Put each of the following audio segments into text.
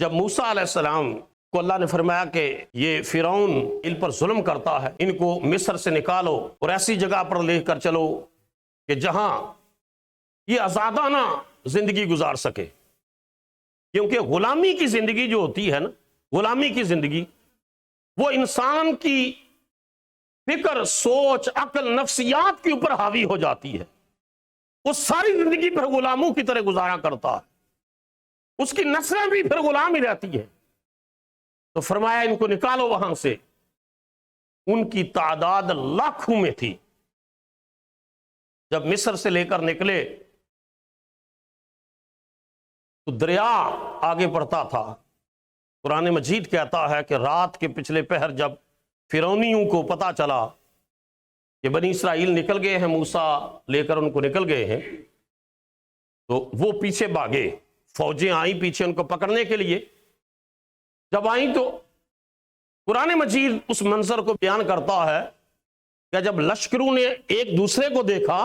جب موسیٰ علیہ السلام کو اللہ نے فرمایا کہ یہ فرعون ان پر ظلم کرتا ہے، ان کو مصر سے نکالو اور ایسی جگہ پر لے کر چلو کہ جہاں یہ آزادانہ زندگی گزار سکے، کیونکہ غلامی کی زندگی جو ہوتی ہے نا، غلامی کی زندگی وہ انسان کی فکر، سوچ، عقل، نفسیات کے اوپر حاوی ہو جاتی ہے۔ وہ ساری زندگی پھر غلاموں کی طرح گزارا کرتا ہے، اس کی نسلیں بھی پھر غلام ہی رہتی ہے۔ تو فرمایا ان کو نکالو وہاں سے۔ ان کی تعداد لاکھوں میں تھی۔ جب مصر سے لے کر نکلے تو دریا آگے بڑھتا تھا۔ قرآن مجید کہتا ہے کہ رات کے پچھلے پہر جب فرعونیوں کو پتا چلا کہ بنی اسرائیل نکل گئے ہیں، موسیٰ لے کر ان کو نکل گئے ہیں، تو وہ پیچھے بھاگے، فوجیں آئیں پیچھے ان کو پکڑنے کے لیے۔ جب آئیں تو قرآن مجید اس منظر کو بیان کرتا ہے کہ جب لشکروں نے ایک دوسرے کو دیکھا،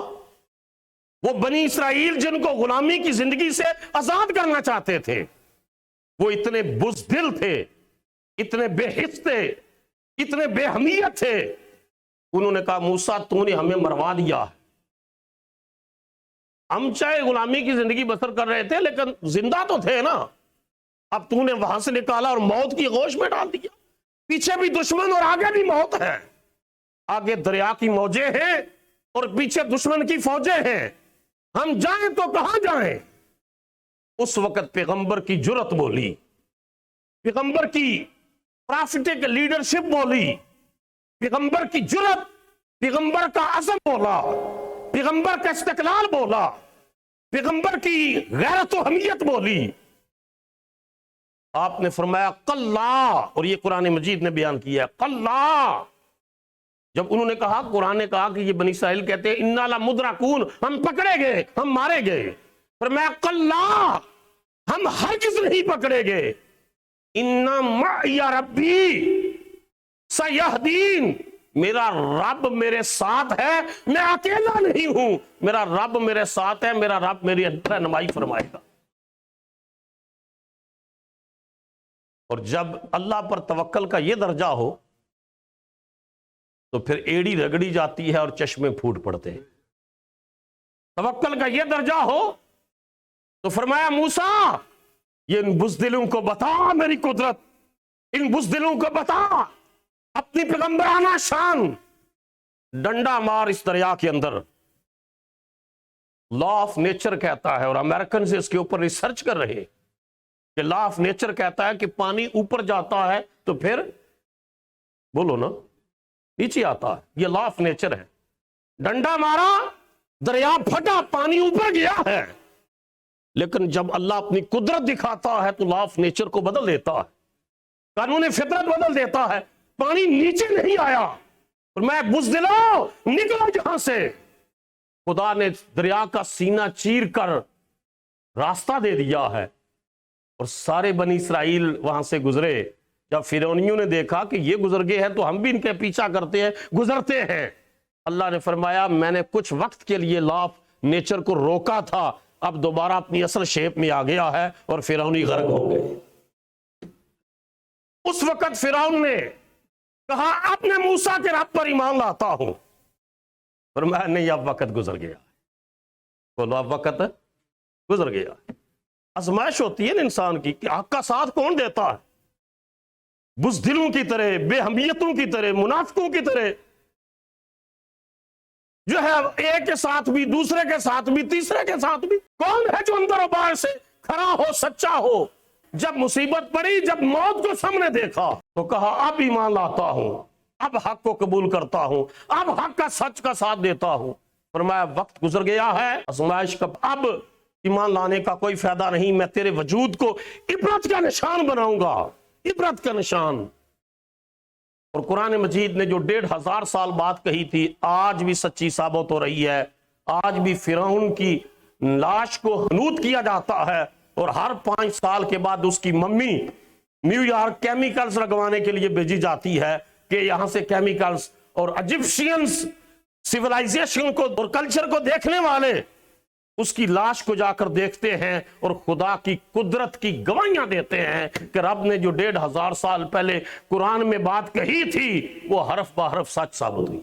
وہ بنی اسرائیل جن کو غلامی کی زندگی سے آزاد کرنا چاہتے تھے، وہ اتنے بزدل تھے، اتنے بے حس تھے، اتنے بے حمیت تھے، انہوں نے کہا موسیٰ تو نے ہمیں مروا دیا ہے۔ ہم چاہے غلامی کی زندگی بسر کر رہے تھے لیکن زندہ تو تھے نا، اب تو نے وہاں سے نکالا اور موت کی غوش میں ڈال دیا۔ پیچھے بھی دشمن اور آگے بھی موت ہے، آگے دریا کی موجیں ہیں اور پیچھے دشمن کی فوجیں ہیں، ہم جائیں تو کہاں جائیں؟ اس وقت پیغمبر کی جرت بولی، پیغمبر کی پرافٹک لیڈرشپ بولی، پیغمبر کی جرت، پیغمبر کا عزم بولا، پیغمبر کا استقلال بولا، پیغمبر کی غیرت و حمیت بولی۔ آپ نے فرمایا کلا، اور یہ قرآن مجید نے بیان کیا ہے کلا۔ جب انہوں نے کہا، قرآن نے کہا کہ یہ بنی اسرائیل کہتے ہیں انا لمدرکون، ہم پکڑے گئے، ہم مارے گئے، فرمایا کلا، ہم ہرگز نہیں پکڑے گئے، ان معی ربی سیہدین، میرا رب میرے ساتھ ہے، میں اکیلا نہیں ہوں، میرا رب میرے ساتھ ہے، میرا رب میری رہنمائی فرمائے گا۔ اور جب اللہ پر توکل کا یہ درجہ ہو تو پھر ایڑی رگڑی جاتی ہے اور چشمے پھوٹ پڑتے ہیں۔ توکل کا یہ درجہ ہو تو فرمایا موسیٰ یہ ان بزدلوں کو بتا میری قدرت، ان بزدلوں کو بتا اپنی پیغمبرانہ شان، ڈنڈا مار اس دریا کے اندر۔ لا آف نیچر کہتا ہے، اور امریکن سے اس کے اوپر ریسرچ کر رہے کہ لا آف نیچر کہتا ہے کہ پانی اوپر جاتا ہے تو پھر بولو نا نیچے آتا ہے، یہ لا آف نیچر ہے۔ ڈنڈا مارا، دریا پھٹا، پانی اوپر گیا ہے، لیکن جب اللہ اپنی قدرت دکھاتا ہے تو لا آف نیچر کو بدل دیتا ہے، قانون فطرت بدل دیتا ہے، پانی نیچے نہیں آیا، اور میں بزدلو نکلو جہاں سے۔ خدا نے دریا کا سینہ چیر کر راستہ دے دیا ہے، اور سارے بنی اسرائیل وہاں سے گزرے۔ جب فرعونیوں نے دیکھا کہ یہ گزر گئے ہیں تو ہم بھی ان کے پیچھا کرتے ہیں، گزرتے ہیں، اللہ نے فرمایا میں نے کچھ وقت کے لیے لا آف نیچر کو روکا تھا، اب دوبارہ اپنی اصل شیپ میں آ گیا ہے اور فرعونی غرق ہو گئے۔ اس وقت فرعون نے کہا اب میں موسیٰ کے رب پر ایمان لاتا ہوں، فرمایا نہیں اب وقت گزر گیا، بولو اب وقت گزر گیا۔ آزمائش ہوتی ہے نا انسان کی کہ حق کا ساتھ کون دیتا ہے، بزدلوں کی طرح، بے حمیتوں کی طرح، منافقوں کی طرح، جو ہے ایک کے ساتھ بھی، دوسرے کے ساتھ بھی، تیسرے کے ساتھ بھی، کون ہے جو اندر و باہر سے کھڑا ہو، سچا ہو؟ جب مصیبت پڑی، جب موت کو سامنے دیکھا تو کہا اب ایمان لاتا ہوں، اب حق کو قبول کرتا ہوں، اب حق کا سچ کا ساتھ دیتا ہوں۔ فرمایا وقت گزر گیا ہے، آزمائش کا اب ایمان لانے کا کوئی فائدہ نہیں، میں تیرے وجود کو عبرت کا نشان بناؤں گا، عبرت کا نشان۔ اور قرآن مجید نے جو 1500 سال بات کہی تھی آج بھی سچی ثابت ہو رہی ہے۔ آج بھی فرعون کی لاش کو حنوط کیا جاتا ہے، اور ہر 5 سال کے بعد اس کی ممی نیو یارک کیمیکلز لگوانے کے لیے بھیجی جاتی ہے کہ یہاں سے کیمیکلز، اور ایجپشینز سیولائزیشن کو اور کلچر کو دیکھنے والے اس کی لاش کو جا کر دیکھتے ہیں اور خدا کی قدرت کی گواہیاں دیتے ہیں کہ رب نے جو 1500 سال پہلے قرآن میں بات کہی تھی وہ حرف بہ حرف سچ ثابت ہوئی۔